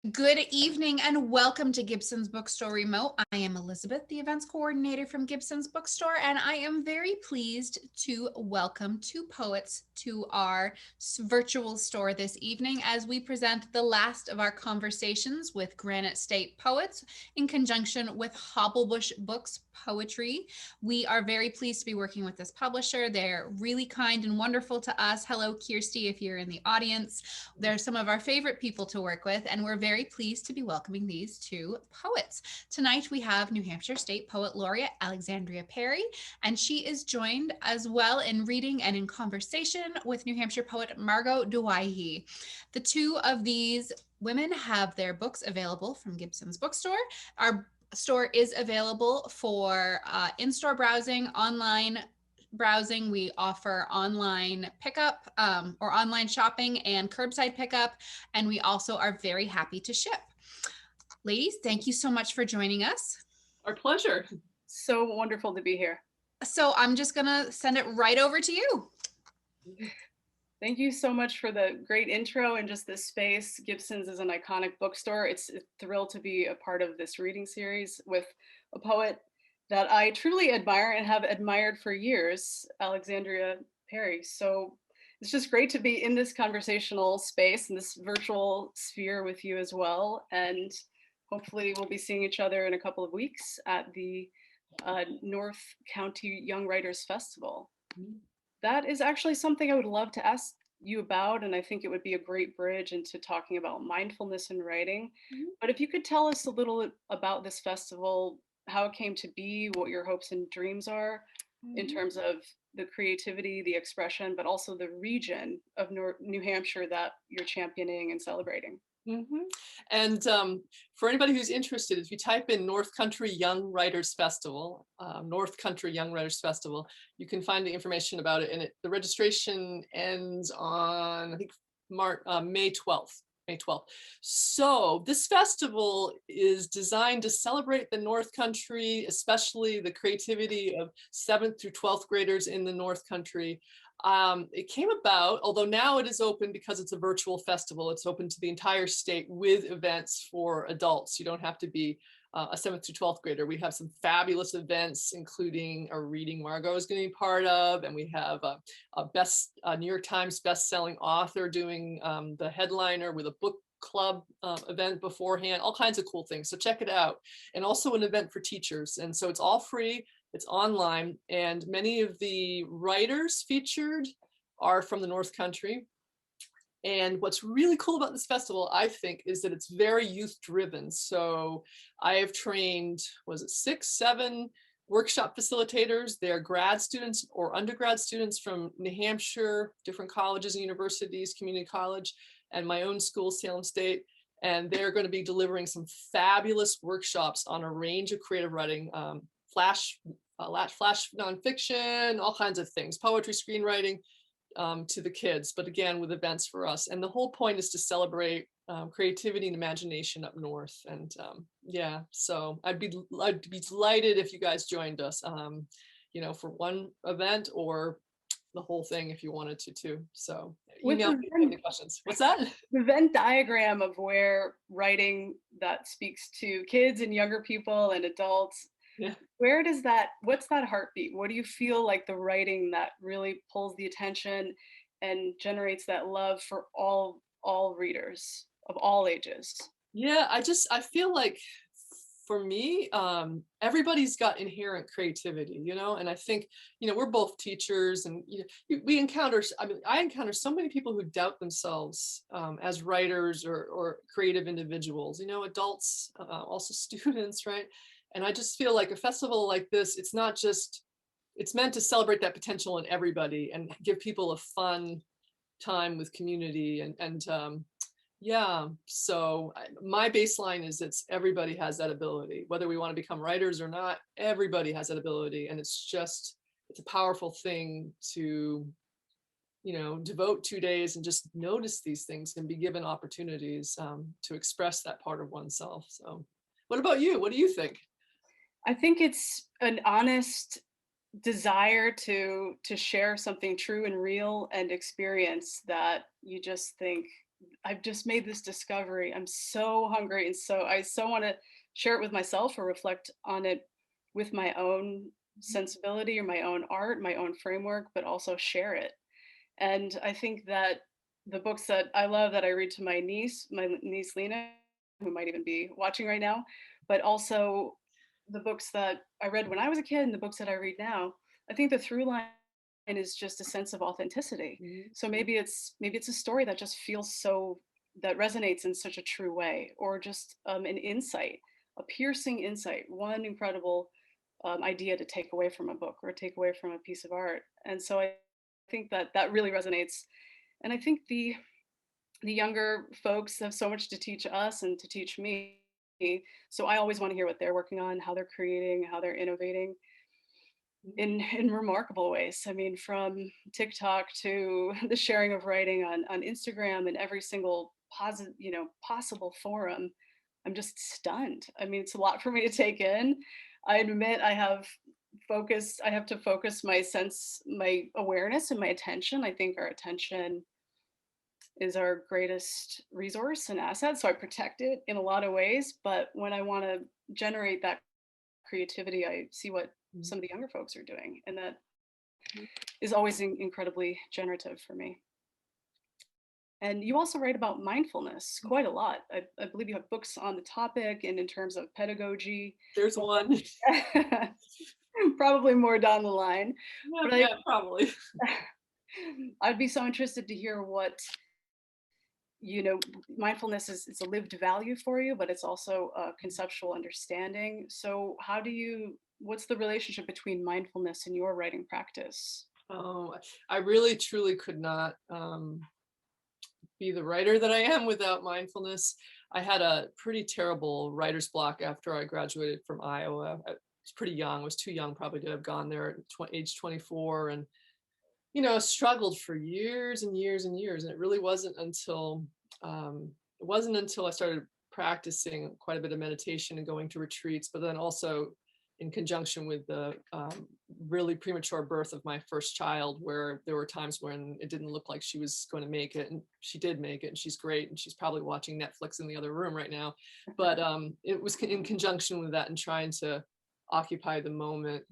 Good evening and welcome to Gibson's Bookstore Remote. I am Elizabeth, the events coordinator from Gibson's Bookstore, and I am very pleased to welcome two poets to our virtual store this evening as we present the last of our conversations with Granite State Poets in conjunction with Hobblebush Books Poetry. We are very pleased to be working with this publisher. They're really kind and wonderful to us. Hello, Kirsty, if you're in the audience. They're some of our favorite people to work with, and we're very pleased to be welcoming these two poets. Tonight we have New Hampshire State Poet Laureate Alexandria Peary, and she is joined as well in reading and in conversation with New Hampshire poet Margot Douaihy. The two of these women have their books available from Gibson's Bookstore. Our store is available for in-store browsing, online browsing. We offer online pickup or online shopping and curbside pickup, and we also are very happy to ship. Ladies, thank you so much for joining us. Our pleasure. So wonderful to be here. So I'm just gonna send it right over to you. Thank you so much for the great intro and just this space. Gibson's is an iconic bookstore. It's a thrill to be a part of this reading series with a poet that I truly admire and have admired for years, Alexandria Peary. So it's just great to be in this conversational space, in this virtual sphere with you as well. And hopefully we'll be seeing each other in a couple of weeks at the North County Young Writers Festival. That is actually something I would love to ask you about, and I think it would be a great bridge into talking about mindfulness in writing. But if you could tell us a little about this festival, how it came to be, what your hopes and dreams are in terms of the creativity, the expression, but also the region of New Hampshire that you're championing and celebrating. And for anybody who's interested, if you type in North Country Young Writers Festival, North Country Young Writers Festival, you can find the information about it. And the registration ends on, I think, May 12th. May 12th. So this festival is designed to celebrate the North Country, especially the creativity of 7th through 12th graders in the North Country. It came about, although now it is open because it's a virtual festival, it's open to the entire state with events for adults. You don't have to be a 7th to 12th grader. We have some fabulous events, including a reading Margot is going to be part of, and we have a New York Times best-selling author doing the headliner with a book club event beforehand, all kinds of cool things. So check it out. And also an event for teachers. And so it's all free. It's online, and many of the writers featured are from the North Country. And what's really cool about this festival, I think, is that it's very youth driven. So I have trained, was it 6, 7 workshop facilitators? They're grad students or undergrad students from New Hampshire, different colleges and universities, community college, and my own school, Salem State. And they're going to be delivering some fabulous workshops on a range of creative writing, flash nonfiction, all kinds of things, poetry, screenwriting, to the kids, but again, with events for us. And the whole point is to celebrate creativity and imagination up north. And yeah, so I'd be delighted if you guys joined us, for one event or the whole thing if you wanted to too. So email me any questions. What's that? The Venn diagram of where writing that speaks to kids and younger people and adults. Yeah. Where does what's that heartbeat? What do you feel like the writing that really pulls the attention and generates that love for all readers of all ages? Yeah, I feel like for me, everybody's got inherent creativity, and I think, we're both teachers, and I encounter so many people who doubt themselves as writers or creative individuals, adults, also students, right? And I just feel like a festival like this, it's meant to celebrate that potential in everybody and give people a fun time with community. And yeah, so my baseline is everybody has that ability, whether we want to become writers or not, everybody has that ability. And it's a powerful thing to, devote 2 days and just notice these things and be given opportunities to express that part of oneself. So what about you? What do you think? I think it's an honest desire to share something true and real and experience that you just think I've just made this discovery. I'm so hungry. And so I so want to share it with myself or reflect on it with my own sensibility or my own art, my own framework, but also share it. And I think that the books that I love that I read to my niece Lena, who might even be watching right now, but also the books that I read when I was a kid and the books that I read now, I think the through line is just a sense of authenticity. Mhm. So maybe it's a story that just feels so that resonates in such a true way, or just an insight, a piercing insight, one incredible idea to take away from a book or take away from a piece of art. And so I think that that really resonates. And I think the younger folks have so much to teach us and to teach me. So I always want to hear what they're working on, how they're creating, how they're innovating in remarkable ways. I mean, from TikTok to the sharing of writing on Instagram and every single possible forum. I'm just stunned. I mean, it's a lot for me to take in. I admit I have to focus my awareness and my attention. I think our attention is our greatest resource and asset. So I protect it in a lot of ways. But when I want to generate that creativity, I see what some of the younger folks are doing. And that is always incredibly generative for me. And you also write about mindfulness quite a lot. I believe you have books on the topic and in terms of pedagogy. There's one. Probably more down the line. Yeah, But yeah, probably. I'd be so interested to hear what, mindfulness is, it's a lived value for you, but it's also a conceptual understanding. So what's the relationship between mindfulness and your writing practice? Oh, I really truly could not be the writer that I am without mindfulness. I had a pretty terrible writer's block after I graduated from Iowa. I was pretty young, I was too young probably to have gone there at age 24, and struggled for years and years and years. And it really wasn't until I started practicing quite a bit of meditation and going to retreats, but then also in conjunction with the really premature birth of my first child, where there were times when it didn't look like she was going to make it, and she did make it, and she's great, and she's probably watching Netflix in the other room right now. But it was in conjunction with that and trying to occupy the moment,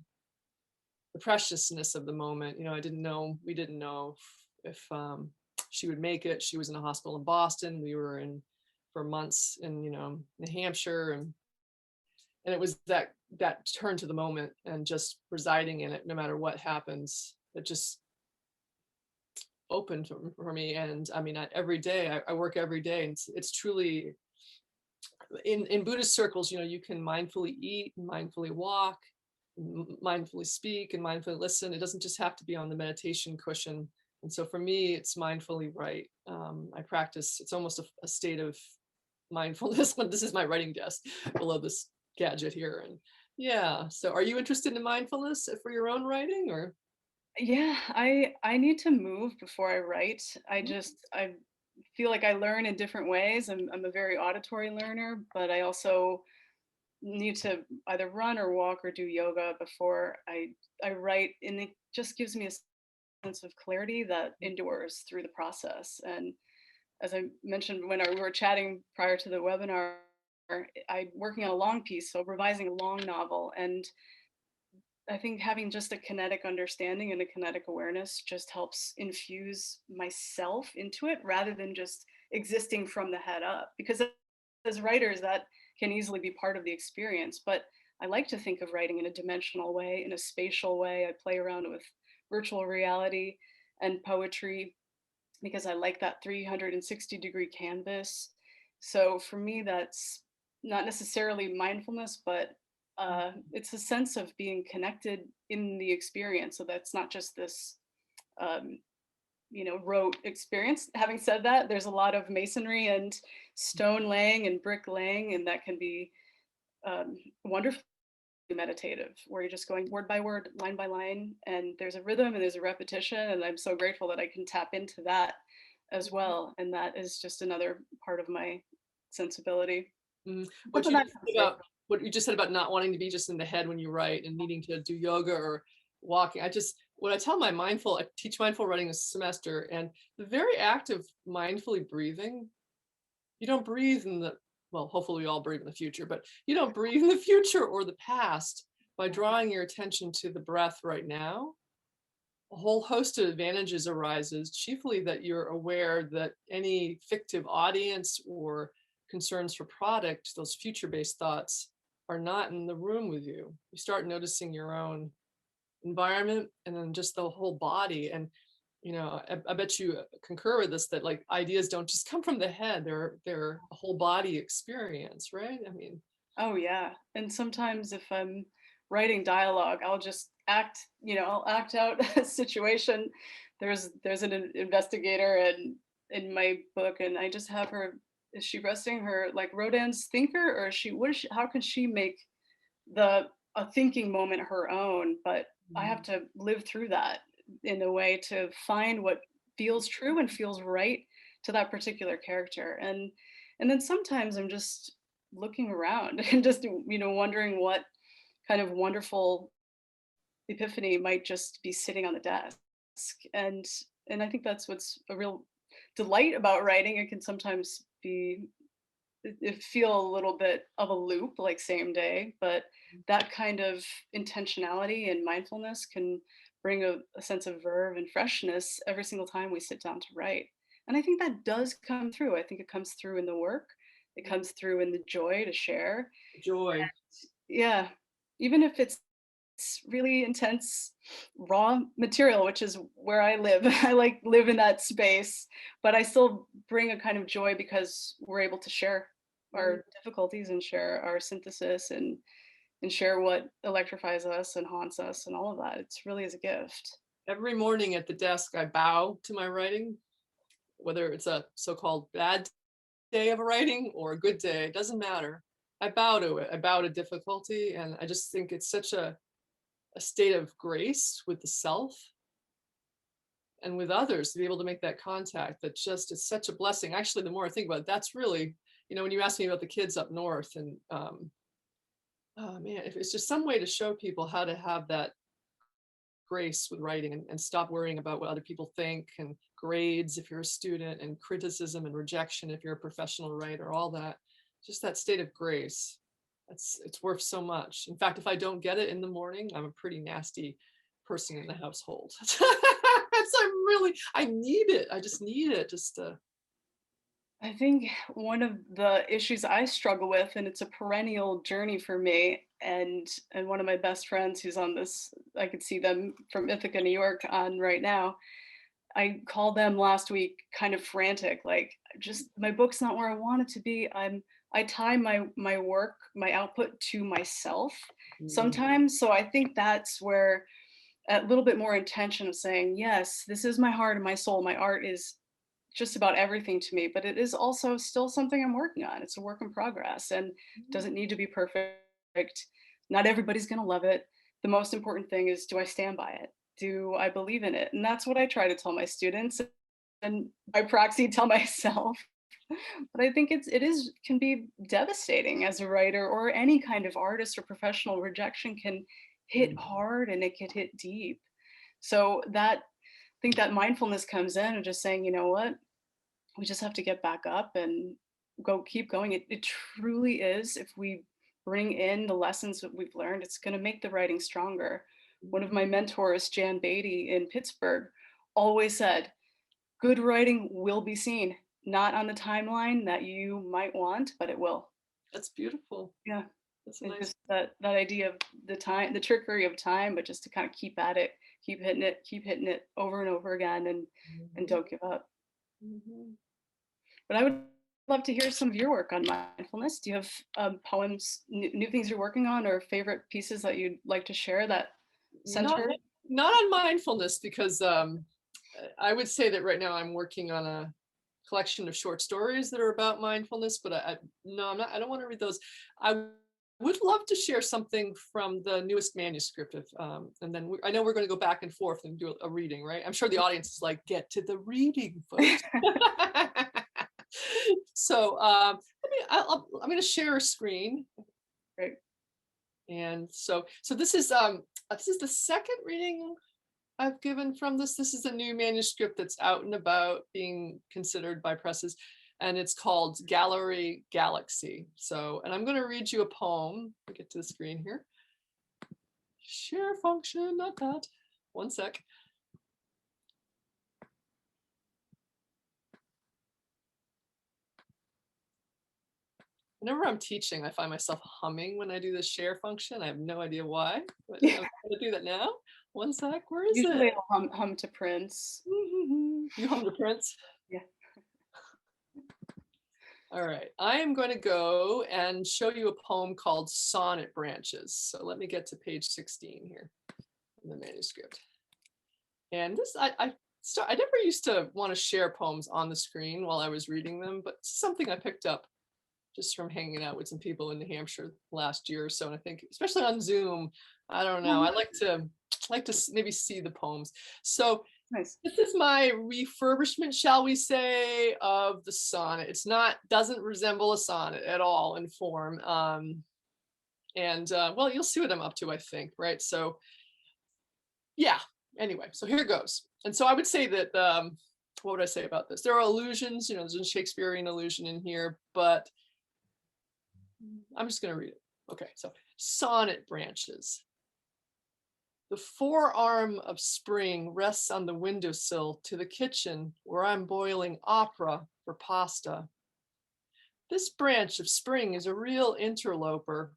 the preciousness of the moment. We didn't know if she would make it. She was in a hospital in Boston. We were in for months in New Hampshire, and it was that turn to the moment and just residing in it, no matter what happens. It just opened for me. And I mean, every day I work every day, and it's truly in Buddhist circles. You can mindfully eat, mindfully walk, mindfully speak, and mindfully listen. It doesn't just have to be on the meditation cushion. And so for me, it's mindfully write. I practice. It's almost a state of mindfulness when this is my writing desk below this gadget here. And yeah, so are you interested in mindfulness for your own writing, or? Yeah, I need to move before I write. I feel like I learn in different ways. I'm a very auditory learner, but I also need to either run or walk or do yoga before I write, and it just gives me a sense of clarity that endures through the process. And as I mentioned when we were chatting prior to the webinar, I'm working on a long piece, so revising a long novel. And I think having just a kinetic understanding and a kinetic awareness just helps infuse myself into it rather than just existing from the head up. Because as writers, that can easily be part of the experience. But I like to think of writing in a dimensional way, in a spatial way. I play around with virtual reality and poetry because I like that 360-degree canvas. So for me, that's not necessarily mindfulness, but it's a sense of being connected in the experience. So that's not just this, rote experience. Having said that, there's a lot of masonry and stone laying and brick laying, and that can be wonderfully meditative, where you're just going word by word, line by line, and there's a rhythm and there's a repetition. And I'm so grateful that I can tap into that as well. And that is just another part of my sensibility. What you just said about not wanting to be just in the head when you write and needing to do yoga or walking, what I tell I teach mindful writing this semester, and the very act of mindfully breathing, you don't breathe in the, well, hopefully we all breathe in the future, but you don't breathe in the future or the past. By drawing your attention to the breath right now, a whole host of advantages arises, chiefly that you're aware that any fictive audience or concerns for product, those future-based thoughts, are not in the room with you. You start noticing your own environment and then just the whole body. And I bet you concur with this, that like ideas don't just come from the head, they're a whole body experience, right? I mean, Oh yeah. And sometimes if I'm writing dialogue, I'll just I'll act out a situation. There's an investigator in my book, and I just have her, is she resting her like Rodin's thinker, or is she, how can she make a thinking moment her own? But I have to live through that in a way to find what feels true and feels right to that particular character. And then sometimes I'm just looking around and just wondering what kind of wonderful epiphany might just be sitting on the desk. and and I think that's what's a real delight about writing. It can sometimes it feel a little bit of a loop, like same day, but that kind of intentionality and mindfulness can bring a sense of verve and freshness every single time we sit down to write. And I think that does come through. I think it comes through in the work, it comes through in the joy to share. joy. Yeah, even if it's really intense raw material, which is where I live. I like live in that space, but I still bring a kind of joy because we're able to share our difficulties and share our synthesis and share what electrifies us and haunts us and all of that. It's really is a gift. Every morning at the desk, I bow to my writing, whether it's a so-called bad day of writing or a good day, it doesn't matter. I bow to it. I bow to difficulty. And I just think it's such a state of grace with the self and with others to be able to make that contact. That just, it's such a blessing. Actually, the more I think about it, that's really, when you ask me about the kids up north, and oh man, if it's just some way to show people how to have that grace with writing, and stop worrying about what other people think, and grades if you're a student, and criticism and rejection if you're a professional writer, all that, just that state of grace. It's worth so much. In fact, if I don't get it in the morning, I'm a pretty nasty person in the household. I need it. I just need it just to. I think one of the issues I struggle with, and it's a perennial journey for me, and one of my best friends who's on this, I could see them from Ithaca, New York on right now. I called them last week kind of frantic, like, just my book's not where I want it to be. I tie my work, my output to myself sometimes. So I think that's where a little bit more intention of saying, yes, this is my heart and my soul. My art is just about everything to me, but it is also still something I'm working on. It's a work in progress and doesn't need to be perfect. Not everybody's going to love it. The most important thing is, do I stand by it? Do I believe in it? And that's what I try to tell my students, and by proxy tell myself. But I think can be devastating as a writer or any kind of artist or professional. Rejection can hit hard and it can hit deep. So I think that mindfulness comes in and just saying, you know what, we just have to get back up and keep going. It truly is. If we bring in the lessons that we've learned, it's going to make the writing stronger. One of my mentors, Jan Beatty in Pittsburgh, always said, good writing will be seen, not on the timeline that you might want, but it will. That's beautiful. Yeah. That's nice. Just that idea of the trickery of time, but just to kind of keep at it, keep hitting it over and over again, and don't give up. But I would love to hear some of your work on mindfulness. Do you have poems, new things you're working on, or favorite pieces that you'd like to share that center? Not on mindfulness, because I would say that right now I'm working on a collection of short stories that are about mindfulness, but I don't want to read those. I would love to share something from the newest manuscript and then I know we're going to go back and forth and do a reading, right? I'm sure the audience is like, get to the reading, folks. So I'm going to share a screen. Great. And so this is the second reading I've given from this. This is a new manuscript that's out and about being considered by presses, and it's called Gallery Galaxy. So, and I'm going to read you a poem. Let me get to the screen here. Share function, not that. One sec. Whenever I'm teaching, I find myself humming when I do the share function. I have no idea why, but I'm going to do that now. One sec, where is Usually it? I'll hum to Prince. You hum to Prince? Yeah. All right, I am going to go and show you a poem called Sonnet Branches. So let me get to page 16 here in the manuscript. And this, I never used to want to share poems on the screen while I was reading them, but it's something I picked up just from hanging out with some people in New Hampshire last year or so. And I think, especially on Zoom, I don't know, I like to maybe see the poems. So Nice. this is my refurbishment, shall we say, of the sonnet. It's doesn't resemble a sonnet at all in form. Well, you'll see what I'm up to, I think, right? So yeah, anyway, so here goes. And so I would say that, what would I say about this? There are allusions, there's a Shakespearean allusion in here, but I'm just going to read it. Okay, so Sonnet Branches. The forearm of spring rests on the windowsill to the kitchen where I'm boiling opera for pasta. This branch of spring is a real interloper,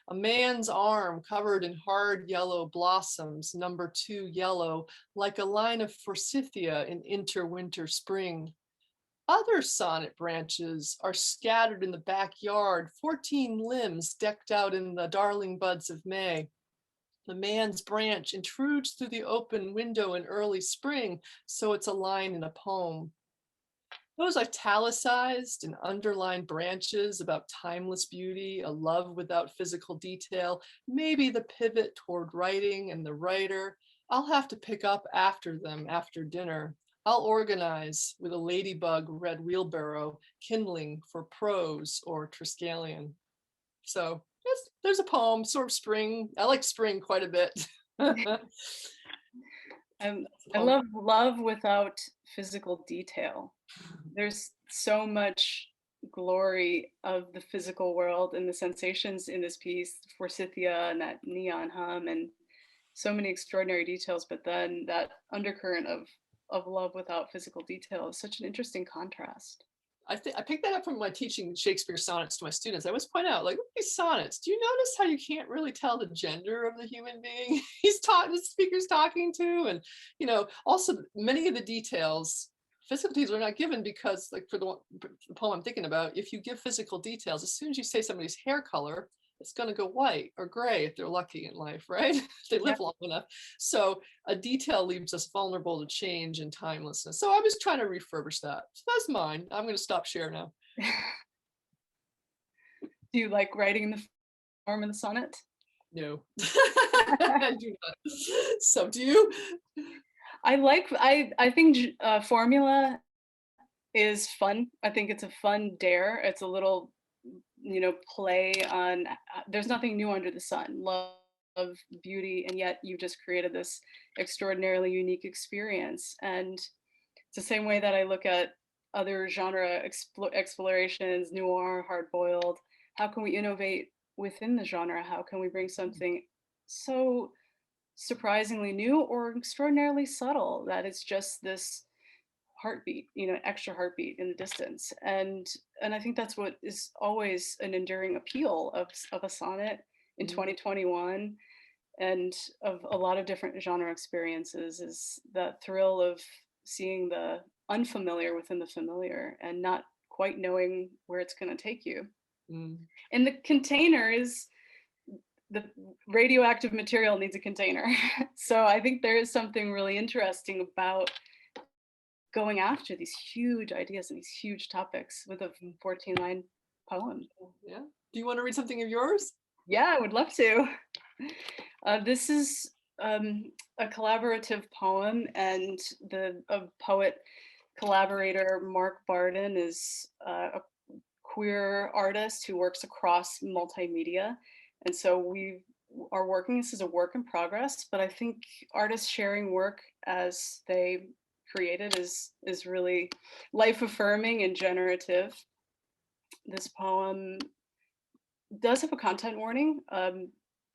a man's arm covered in hard yellow blossoms, number 2 yellow, like a line of forsythia in interwinter spring. Other sonnet branches are scattered in the backyard, 14 limbs decked out in the darling buds of May. The man's branch intrudes through the open window in early spring, so it's a line in a poem. Those italicized and underlined branches about timeless beauty, a love without physical detail, maybe the pivot toward writing and the writer, I'll have to pick up after them after dinner. I'll organize with a ladybug red wheelbarrow, kindling for prose or Triskelion. So there's a poem, sort of spring. I like spring quite a bit. I love love without physical detail. There's so much glory of the physical world and the sensations in this piece, forsythia and that neon hum and so many extraordinary details, but then that undercurrent of love without physical detail is such an interesting contrast. I picked that up from my teaching Shakespeare sonnets to my students. I always point out, like, look at these sonnets. Do you notice how you can't really tell the gender of the human being the speaker's talking to? And, also many of the details, physical details are not given because, like, for the poem I'm thinking about, if you give physical details, as soon as you say somebody's hair color, it's going to go white or gray if they're lucky in life, right? If they live long enough. So a detail leaves us vulnerable to change and timelessness. So I was trying to refurbish that. So that's mine. I'm going to stop share now. Do you like writing in the form of the sonnet? No, I do not. So do you? I think formula is fun. I think it's a fun dare. It's a little play on there's nothing new under the sun, love, beauty, and yet you just created this extraordinarily unique experience. And it's the same way that I look at other genre explorations, noir, hard-boiled. How can we innovate within the genre? How can we bring something so surprisingly new or extraordinarily subtle that it's just this heartbeat, extra heartbeat in the distance. And I think that's what is always an enduring appeal of a sonnet in 2021 and of a lot of different genre experiences, is that thrill of seeing the unfamiliar within the familiar and not quite knowing where it's going to take you. And the container is the radioactive material needs a container. So I think there is something really interesting about going after these huge ideas and these huge topics with a 14-line poem. Yeah. Do you want to read something of yours? Yeah, I would love to. This is a collaborative poem, and the poet collaborator, Mark Barden, is a queer artist who works across multimedia. And so we've are working. This is a work in progress, but I think artists sharing work as they created is really life affirming and generative. This poem does have a content warning.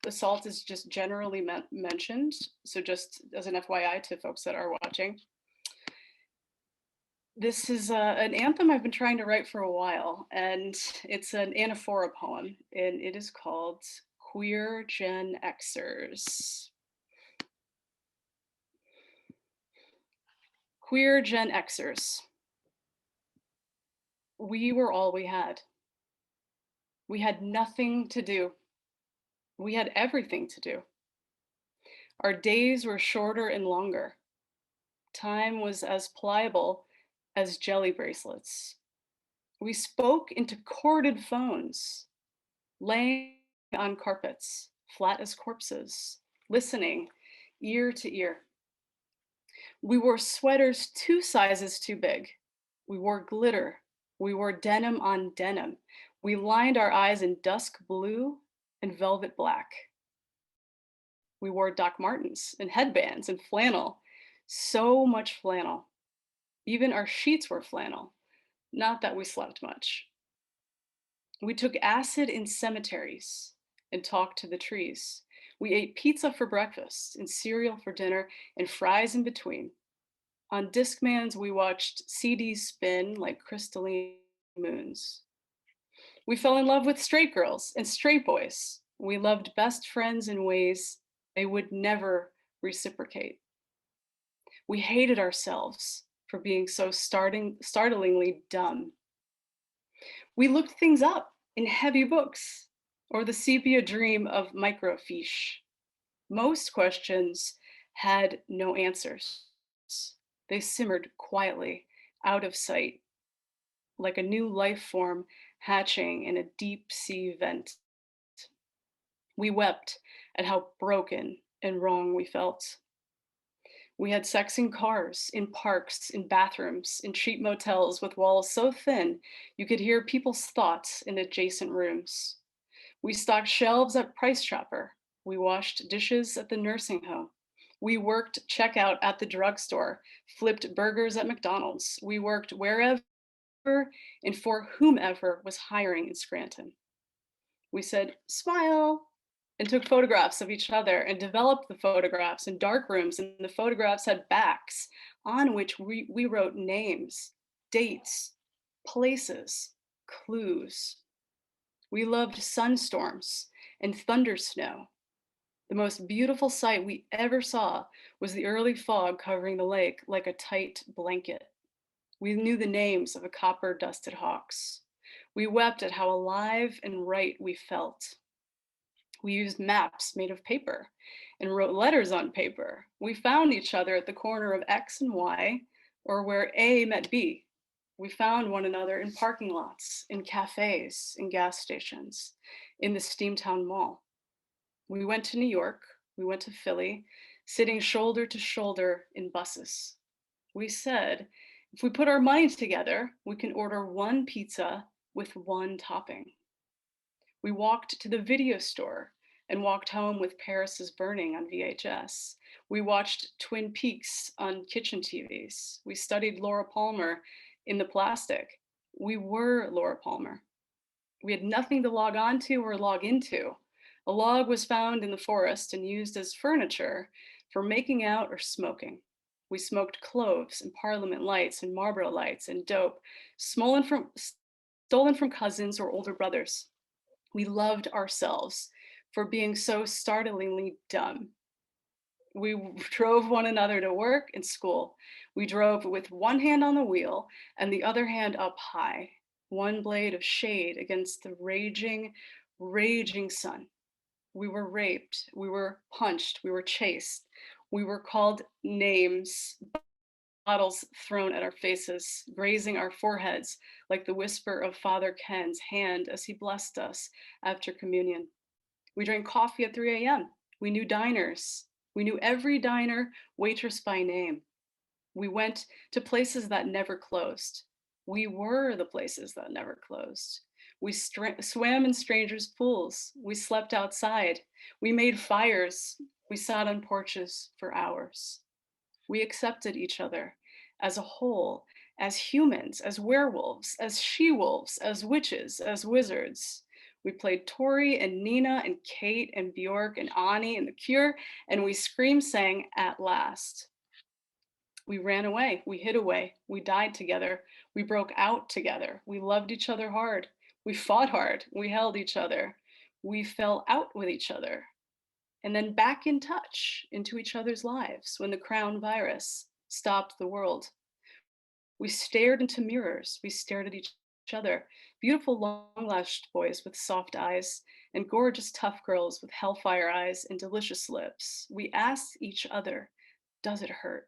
Assault is just generally mentioned. So just as an FYI to folks that are watching. This is an anthem I've been trying to write for a while, and it's an anaphora poem, and it is called Queer Gen Xers. Queer Gen Xers. We were all we had. We had nothing to do. We had everything to do. Our days were shorter and longer. Time was as pliable as jelly bracelets. We spoke into corded phones, laying on carpets, flat as corpses, listening ear to ear. We wore sweaters 2 sizes too big. We wore glitter. We wore denim on denim. We lined our eyes in dusk blue and velvet black. We wore Doc Martens and headbands and flannel, so much flannel. Even our sheets were flannel, not that we slept much. We took acid in cemeteries and talked to the trees. We ate pizza for breakfast and cereal for dinner and fries in between. On Discmans, we watched CDs spin like crystalline moons. We fell in love with straight girls and straight boys. We loved best friends in ways they would never reciprocate. We hated ourselves for being so startlingly dumb. We looked things up in heavy books or the sepia dream of microfiche. Most questions had no answers. They simmered quietly out of sight, like a new life form hatching in a deep sea vent. We wept at how broken and wrong we felt. We had sex in cars, in parks, in bathrooms, in cheap motels with walls so thin you could hear people's thoughts in adjacent rooms. We stocked shelves at Price Chopper. We washed dishes at the nursing home. We worked checkout at the drugstore, flipped burgers at McDonald's. We worked wherever and for whomever was hiring in Scranton. We said, smile, and took photographs of each other and developed the photographs in dark rooms, and the photographs had backs on which we wrote names, dates, places, clues. We loved sunstorms and thunder snow. The most beautiful sight we ever saw was the early fog covering the lake like a tight blanket. We knew the names of the copper-dusted hawks. We wept at how alive and right we felt. We used maps made of paper and wrote letters on paper. We found each other at the corner of X and Y, or where A met B. We found one another in parking lots, in cafes, in gas stations, in the Steamtown Mall. We went to New York, we went to Philly, sitting shoulder to shoulder in buses. We said, if we put our money together, we can order one pizza with one topping. We walked to the video store and walked home with Paris is Burning on VHS. We watched Twin Peaks on kitchen TVs. We studied Laura Palmer in the plastic. We were Laura Palmer. We had nothing to log on to or log into. A log was found in the forest and used as furniture for making out or smoking. We smoked cloves and Parliament lights and Marlboro lights and dope, stolen from cousins or older brothers. We loved ourselves for being so startlingly dumb. We drove one another to work and school. We drove with one hand on the wheel and the other hand up high, one blade of shade against the raging, raging sun. We were raped, we were punched, we were chased, we were called names, bottles thrown at our faces, grazing our foreheads like the whisper of Father Ken's hand as he blessed us after communion. We drank coffee at 3 a.m. We knew diners. We knew every diner, waitress by name. We went to places that never closed. We were the places that never closed. We swam in strangers' pools. We slept outside. We made fires. We sat on porches for hours. We accepted each other as a whole, as humans, as werewolves, as she-wolves, as witches, as wizards. We played Tori and Nina and Kate and Bjork and Ani and The Cure, and we scream sang at last. We ran away, we hid away, we died together, we broke out together, we loved each other hard, we fought hard, we held each other, we fell out with each other, and then back in touch into each other's lives when the crown virus stopped the world. We stared into mirrors, we stared at each other, beautiful long-lashed boys with soft eyes, and gorgeous tough girls with hellfire eyes and delicious lips. We asked each other, does it hurt?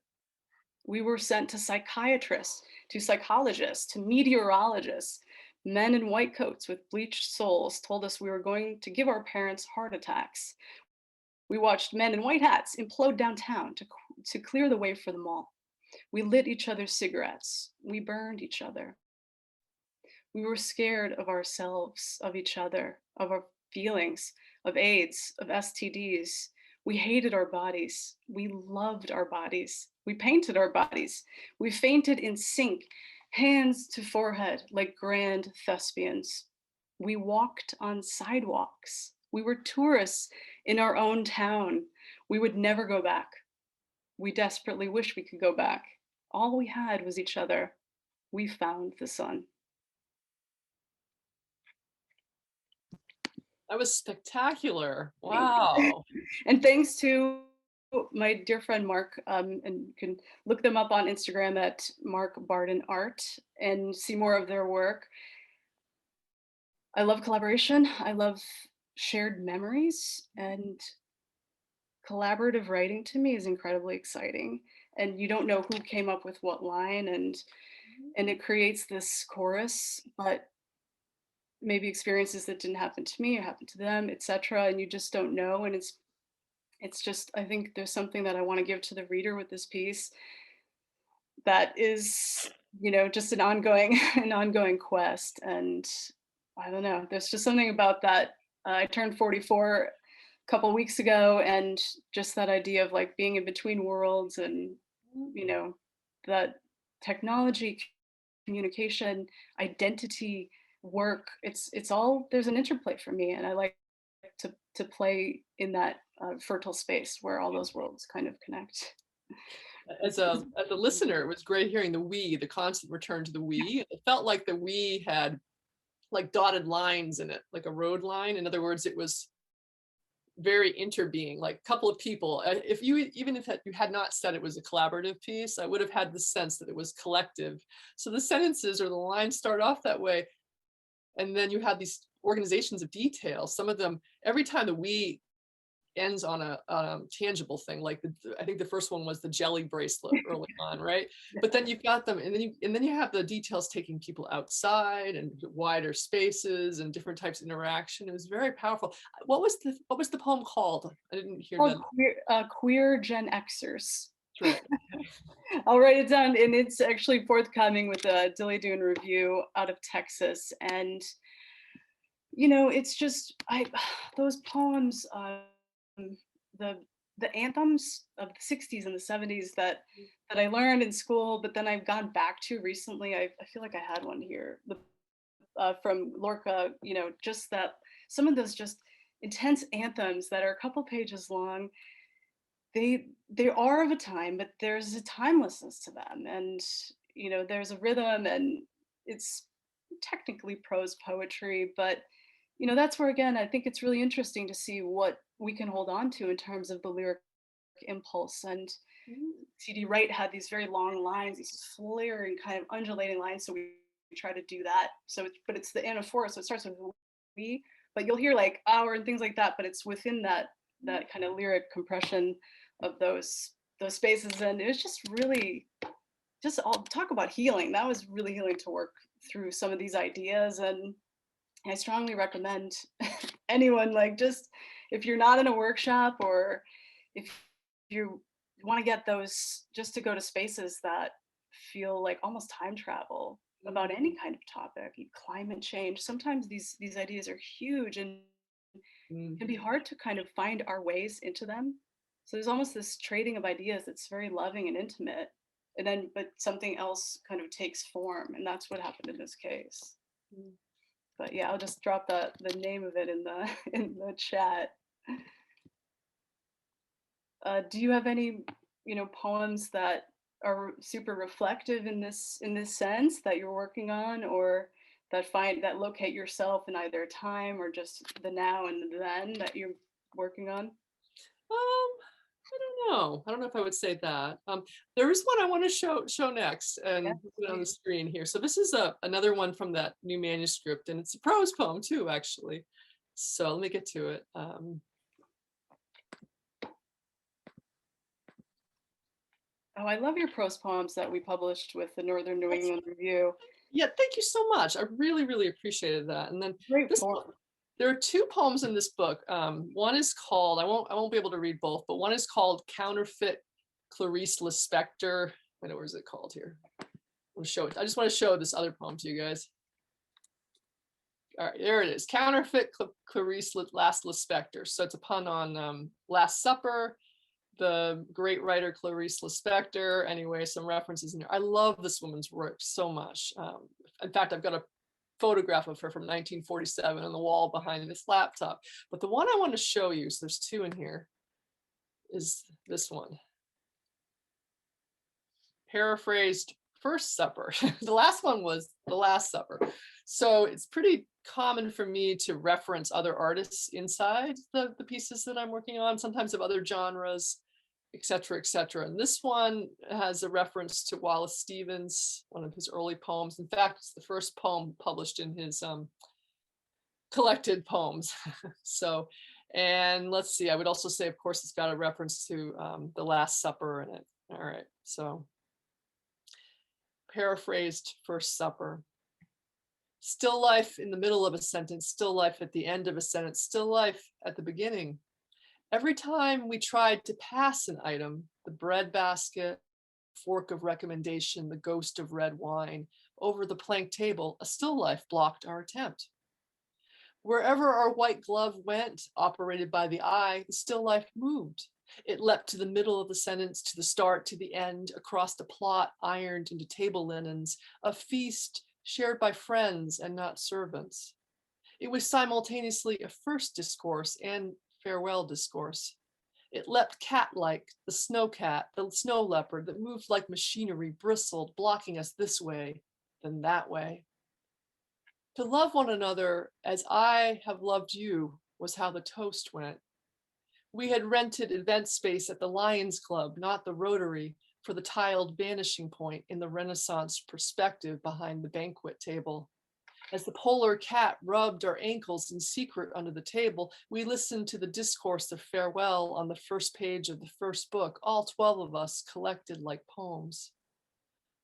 We were sent to psychiatrists, to psychologists, to meteorologists. Men in white coats with bleached souls told us we were going to give our parents heart attacks. We watched men in white hats implode downtown to clear the way for them all. We lit each other's cigarettes. We burned each other. We were scared of ourselves, of each other, of our feelings, of AIDS, of STDs. We hated our bodies. We loved our bodies. We painted our bodies. We fainted in sync, hands to forehead like grand thespians. We walked on sidewalks. We were tourists in our own town. We would never go back. We desperately wish we could go back. All we had was each other. We found the sun. That was spectacular. Wow. And thanks to my dear friend Mark, and you can look them up on Instagram at Mark Barden Art and see more of their work. I love collaboration. I love shared memories, and collaborative writing to me is incredibly exciting. And you don't know who came up with what line, and it creates this chorus, but maybe experiences that didn't happen to me or happened to them, etc. And you just don't know. And it's just, I think there's something that I want to give to the reader with this piece that is, you know, just an ongoing an ongoing quest. And I don't know, there's just something about that. I turned 44 a couple weeks ago, and just that idea of like being in between worlds, and you know, that technology, communication, identity, work, it's all, there's an interplay for me, and I like to play in that fertile space where all those worlds kind of connect. As a listener, it was great hearing the we, the constant return to the we. It felt like the we had like dotted lines in it, like a road line. In other words, it was very interbeing, like a couple of people. If you, even if you had not said it was a collaborative piece, I would have had the sense that it was collective. So the sentences or the lines start off that way. And then you have these organizations of detail. Some of them, every time the we ends on a tangible thing, like I think the first one was the jelly bracelet early on, right? But then you've got them, and then you have the details taking people outside and wider spaces and different types of interaction. It was very powerful. What was the poem called? I didn't hear that. Queer Gen Xers. Right. I'll write it down, and it's actually forthcoming with a Dilly Dune review out of Texas. And you know, it's just those poems, the anthems of the 60s and the 70s that I learned in school, but then I've gone back to recently. I feel like I had one here, from Lorca. You know, just that some of those just intense anthems that are a couple pages long. They are of a time, but there's a timelessness to them, and you know, there's a rhythm, and it's technically prose poetry, but you know, that's where again I think it's really interesting to see what we can hold on to in terms of the lyric impulse. And C.D. Wright had these very long lines, these flaring kind of undulating lines, so we try to do that. So but it's the anaphora, so it starts with we, but you'll hear like our and things like that, but it's within that kind of lyric compression of those spaces. And it was just really, just all talk about healing. That was really healing to work through some of these ideas. And I strongly recommend anyone, like, just if you're not in a workshop, or if you want to get those, just to go to spaces that feel like almost time travel about any kind of topic, climate change. Sometimes these ideas are huge, and can be hard to kind of find our ways into them. So there's almost this trading of ideas that's very loving and intimate. And then, but something else kind of takes form. And that's what happened in this case. But yeah, I'll just drop the name of it in the in the chat. Do you have any, poems that are super reflective in this sense that you're working on, or that locate yourself in either time or just the now and the then that you're working on? I don't know. I don't know if I would say that. There is one I want to show next, and Yeah, put it on the screen here. So this is another one from that new manuscript, and it's a prose poem too, actually. So let me get to it. Oh, I love your prose poems that we published with the Northern New England Review. Yeah, thank you so much. I really, really appreciated that. And then Great this form. one, there are two poems in this book. One is called, I won't be able to read both, but one is called Counterfeit Clarice Lispector. Wait, where is it called here? I'll show it. I just want to show this other poem to you guys. All right, there it is. Counterfeit Clarice Last Lispector. So it's a pun on Last Supper, the great writer Clarice Lispector. Anyway, some references in there. I love this woman's work so much. In fact, I've got a photograph of her from 1947 on the wall behind this laptop. But the one I want to show you, so there's two in here, is this one. Paraphrased First Supper. The last one was The Last Supper. So it's pretty common for me to reference other artists inside the pieces that I'm working on, sometimes of other genres, et cetera, et cetera. And this one has a reference to Wallace Stevens, one of his early poems. In fact, it's the first poem published in his collected poems. So, and let's see, I would also say, of course, it's got a reference to The Last Supper in it. All right, so paraphrased First Supper. Still life in the middle of a sentence, still life at the end of a sentence, still life at the beginning. Every time we tried to pass an item, the bread basket, fork of recommendation, the ghost of red wine, over the plank table, a still life blocked our attempt. Wherever our white glove went, operated by the eye, the still life moved. It leapt to the middle of the sentence, to the start, to the end, across the plot ironed into table linens, a feast shared by friends and not servants. It was simultaneously a first discourse and farewell discourse. It leapt cat-like, the snow cat, the snow leopard that moved like machinery, bristled, blocking us this way, then that way. To love one another as I have loved you was how the toast went. We had rented event space at the Lions Club, not the Rotary, for the tiled vanishing point in the Renaissance perspective behind the banquet table. As the polar cat rubbed our ankles in secret under the table, we listened to the discourse of farewell on the first page of the first book, all 12 of us collected like poems.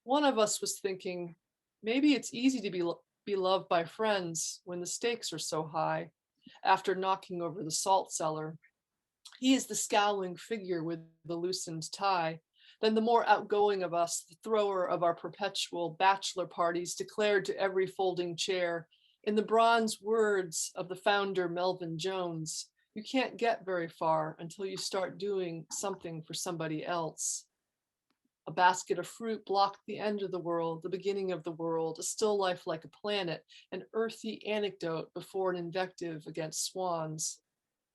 One of us was thinking, maybe it's easy to be loved by friends when the stakes are so high, after knocking over the salt cellar. He is the scowling figure with the loosened tie. Then the more outgoing of us, the thrower of our perpetual bachelor parties, declared to every folding chair, in the bronze words of the founder Melvin Jones, you can't get very far until you start doing something for somebody else. A basket of fruit blocked the end of the world, the beginning of the world, a still life like a planet, an earthy anecdote before an invective against swans.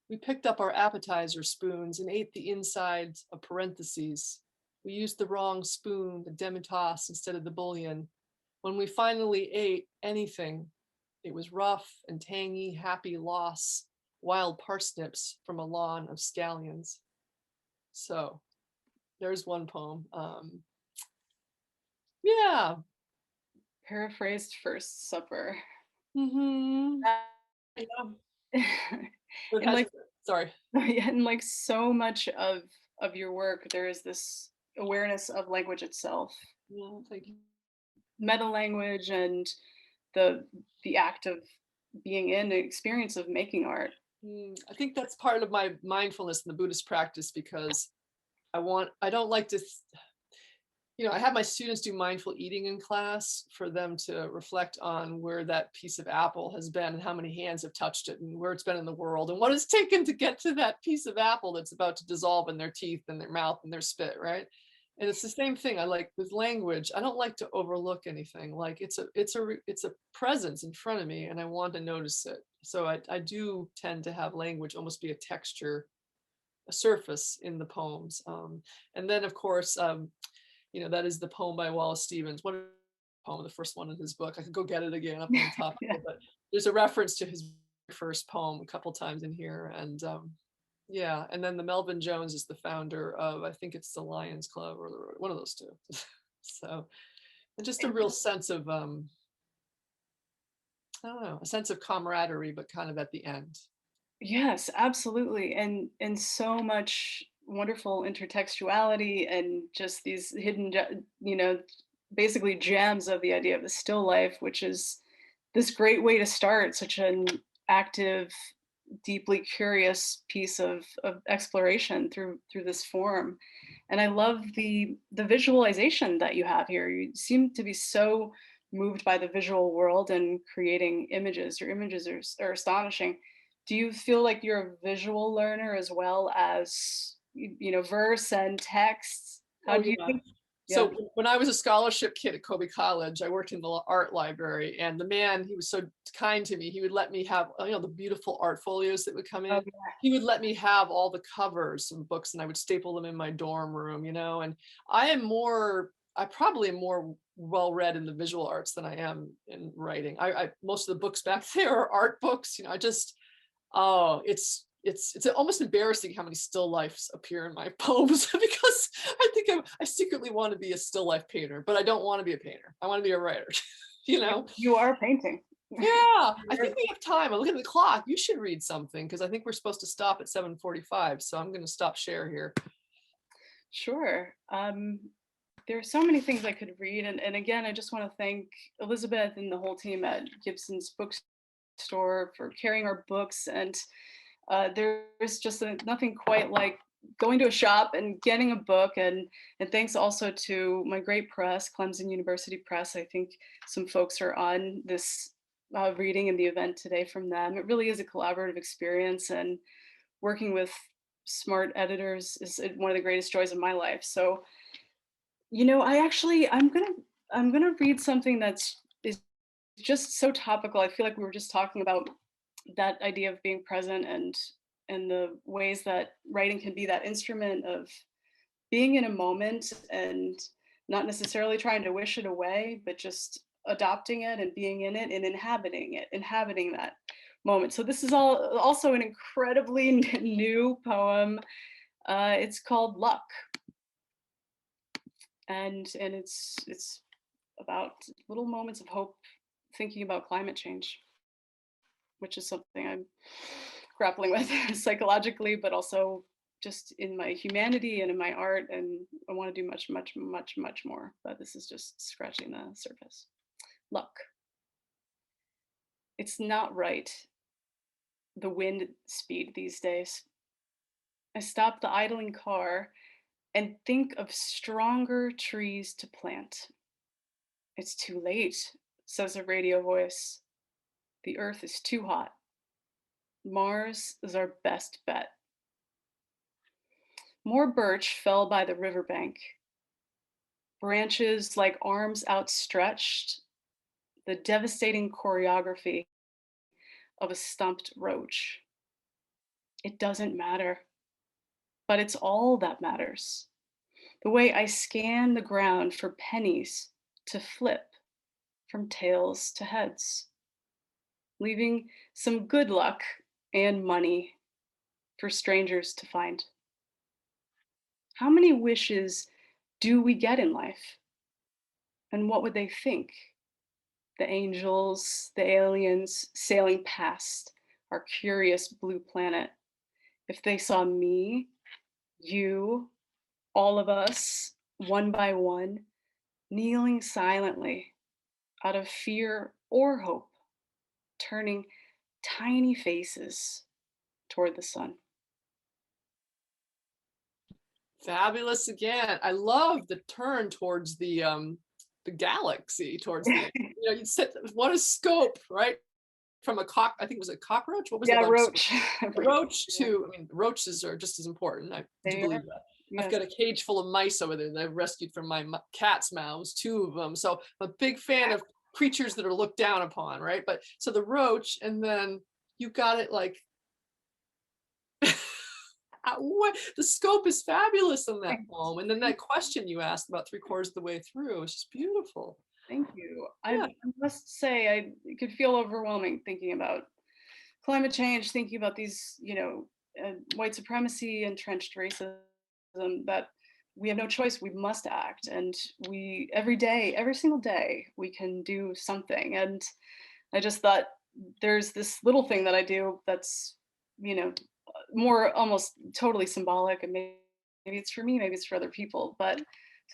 We picked up our appetizer spoons and ate the insides of parentheses. We used the wrong spoon, the demitasse, instead of the bouillon. When we finally ate anything, it was rough and tangy, happy loss, wild parsnips from a lawn of scallions. So there's one poem. Yeah. Paraphrased First Supper. Mm-hmm. And like, sorry. yeah, and like so much of your work, there is this awareness of language itself. Yeah, thank you. Meta language and the act of being in the experience of making art. I think that's part of my mindfulness in the Buddhist practice, because I don't like to, I have my students do mindful eating in class for them to reflect on where that piece of apple has been and how many hands have touched it and where it's been in the world and what it's taken to get to that piece of apple that's about to dissolve in their teeth and their mouth and their spit, right? And it's the same thing. I like with language. I don't like to overlook anything. Like it's a presence in front of me, and I want to notice it. So I do tend to have language almost be a texture, a surface in the poems. And then of course, that is the poem by Wallace Stevens. What a poem, the first one in his book. I could go get it again up on the top Yeah. of it, but there's a reference to his first poem a couple times in here. And yeah, and then the Melvin Jones is the founder of, I think it's the Lions Club or one of those two. So, and just a real sense of, I don't know, a sense of camaraderie, but kind of at the end. Yes, absolutely. And so much wonderful intertextuality and just these hidden, basically gems of the idea of the still life, which is this great way to start such an active, deeply curious piece of exploration through this form. And I love the visualization that you have here. You seem to be so moved by the visual world and creating images. Your images are astonishing. Do you feel like you're a visual learner as well as verse and text? How Oh do you yeah. think? Yeah. So when I was a scholarship kid at Kobe College, I worked in the art library, and the man, he was so kind to me. He would let me have, the beautiful art folios that would come Oh, in. He would let me have all the covers and books, and I would staple them in my dorm room, and I probably am more well-read in the visual arts than I am in writing. I most of the books back there are art books, oh, it's almost embarrassing how many still lifes appear in my poems because I think I secretly want to be a still life painter, but I don't want to be a painter. I want to be a writer, You are painting. Yeah, I think we have time. I look at the clock. You should read something because I think we're supposed to stop at 7:45. So I'm going to stop share here. Sure. There are so many things I could read. And again, I just want to thank Elizabeth and the whole team at Gibson's Bookstore for carrying our books. And there's just nothing quite like going to a shop and getting a book. And thanks also to my great press, Clemson University Press. I think some folks are on this reading in the event today from them. It really is a collaborative experience, and working with smart editors is one of the greatest joys of my life. So, I'm gonna read something is just so topical. I feel like we were just talking about that idea of being present and the ways that writing can be that instrument of being in a moment and not necessarily trying to wish it away, but just adopting it and being in it and inhabiting that moment. So this is also an incredibly new poem. It's called Luck, and it's about little moments of hope, thinking about climate change, which is something I'm grappling with psychologically, but also just in my humanity and in my art. And I want to do much, much, much, much more. But this is just scratching the surface. Luck. It's not right, the wind speed these days. I stop the idling car and think of stronger trees to plant. It's too late, says a radio voice. The earth is too hot. Mars is our best bet. More birch fell by the riverbank, branches like arms outstretched, the devastating choreography of a stumped roach. It doesn't matter, but it's all that matters. The way I scan the ground for pennies to flip from tails to heads, leaving some good luck and money for strangers to find. How many wishes do we get in life? And what would they think? The angels, the aliens sailing past our curious blue planet, if they saw me, you, all of us, one by one, kneeling silently out of fear or hope, turning tiny faces toward the sun. Fabulous again. I love the turn towards the galaxy, towards the, you said what a scope, right? From a I think it was a cockroach. What was the Yeah, bug? roach. Roach to, I mean, roaches are just as important. I do believe that. Yes. I've got a cage full of mice over there that I've rescued from my cat's mouths, 2 of them. So I'm a big fan of creatures that are looked down upon, right? But so the roach, and then you got it like, what, the scope is fabulous in that poem. And then that question you asked about 3/4 of the way through is just beautiful. Thank you. Yeah. I must say, it could feel overwhelming thinking about climate change, thinking about these, white supremacy, entrenched racism, that we have no choice. We must act. And every day, every single day, we can do something. And I just thought there's this little thing that I do that's, more almost totally symbolic. And maybe it's for me, maybe it's for other people, but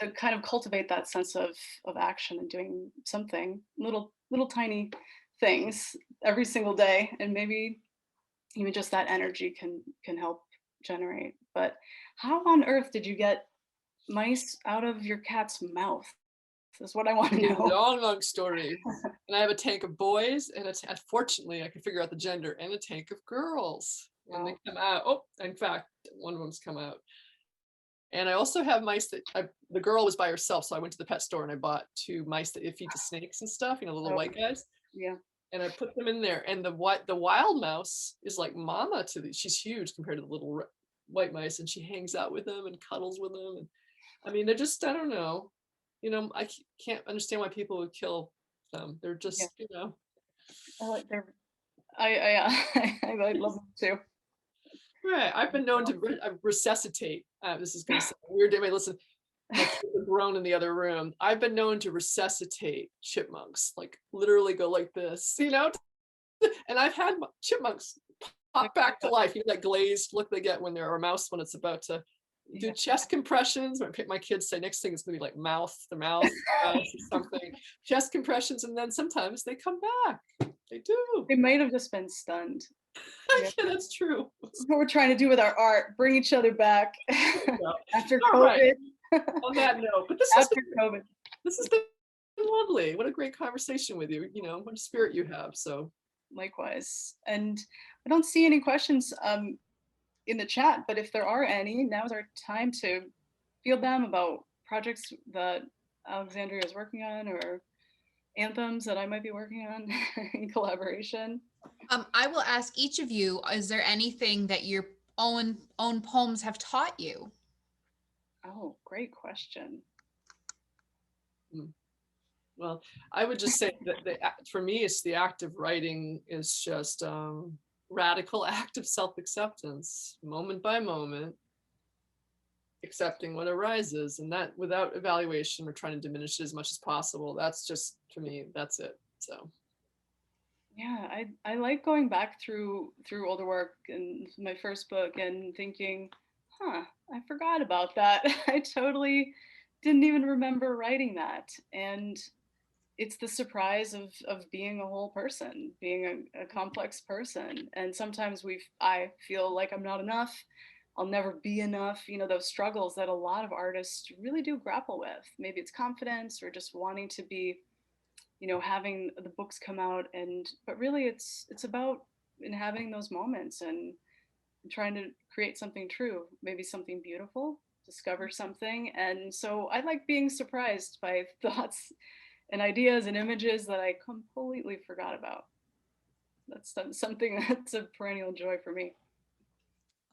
to kind of cultivate that sense of action and doing something, little tiny things every single day, and maybe even just that energy can help generate. But how on earth did you get mice out of your cat's mouth? That's what I want to know. Long story. And I have a tank of boys, and fortunately I can figure out the gender, and a tank of girls. Wow. And they come out. Oh, in fact, one of them's come out. And I also have mice that the girl was by herself, so I went to the pet store and I bought 2 mice that feed to snakes and stuff, little white guys. Yeah. And I put them in there, and the wild mouse is like mama to these. She's huge compared to the little white mice, and she hangs out with them and cuddles with them. And I mean, they're just, I don't know, I can't understand why people would kill them. They're just, I love them too. Right. I've been known to resuscitate. This is going to sound weird. Anyway, listen, my kids are grown in the other room. I've been known to resuscitate chipmunks, like literally go like this, and I've had chipmunks pop back to life. That glazed look they get when they're a mouse when it's about to do chest compressions. My kids say next thing it's going to be like the mouth or something. Chest compressions, and then sometimes they come back. They do. They might have just been stunned. Yeah, that's true. That's what we're trying to do with our art, bring each other back after All COVID. Right. On that note, but this has been lovely. What a great conversation with you. What a spirit you have. So likewise. And I don't see any questions in the chat, but if there are any, now's our time to field them about projects that Alexandria is working on, or anthems that I might be working on in collaboration. I will ask each of you, is there anything that your own poems have taught you? Oh, great question. Well, I would just say that for me, it's the act of writing is just radical act of self-acceptance, moment by moment, accepting what arises, and that without evaluation or trying to diminish it as much as possible. That's just, for me, that's it. So yeah, I like going back through older work and my first book and thinking, I forgot about that. I totally didn't even remember writing that. And it's the surprise of being a whole person, being a complex person. And sometimes I feel like I'm not enough. I'll never be enough. Those struggles that a lot of artists really do grapple with. Maybe it's confidence or just wanting to be, having the books come out, but really it's about having those moments and trying to create something true, maybe something beautiful, discover something. And so I like being surprised by thoughts and ideas and images that I completely forgot about. That's something that's a perennial joy for me.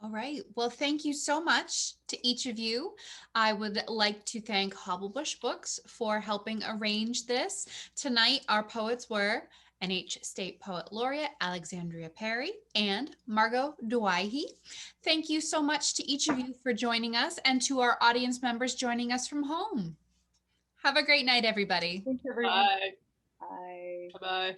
All right. Well, thank you so much to each of you. I would like to thank Hobblebush Books for helping arrange this. Tonight, our poets were NH State Poet Laureate Alexandria Peary and Margot Douaihy. Thank you so much to each of you for joining us, and to our audience members joining us from home. Have a great night, everybody. Thank you, everyone. bye. Bye. Bye.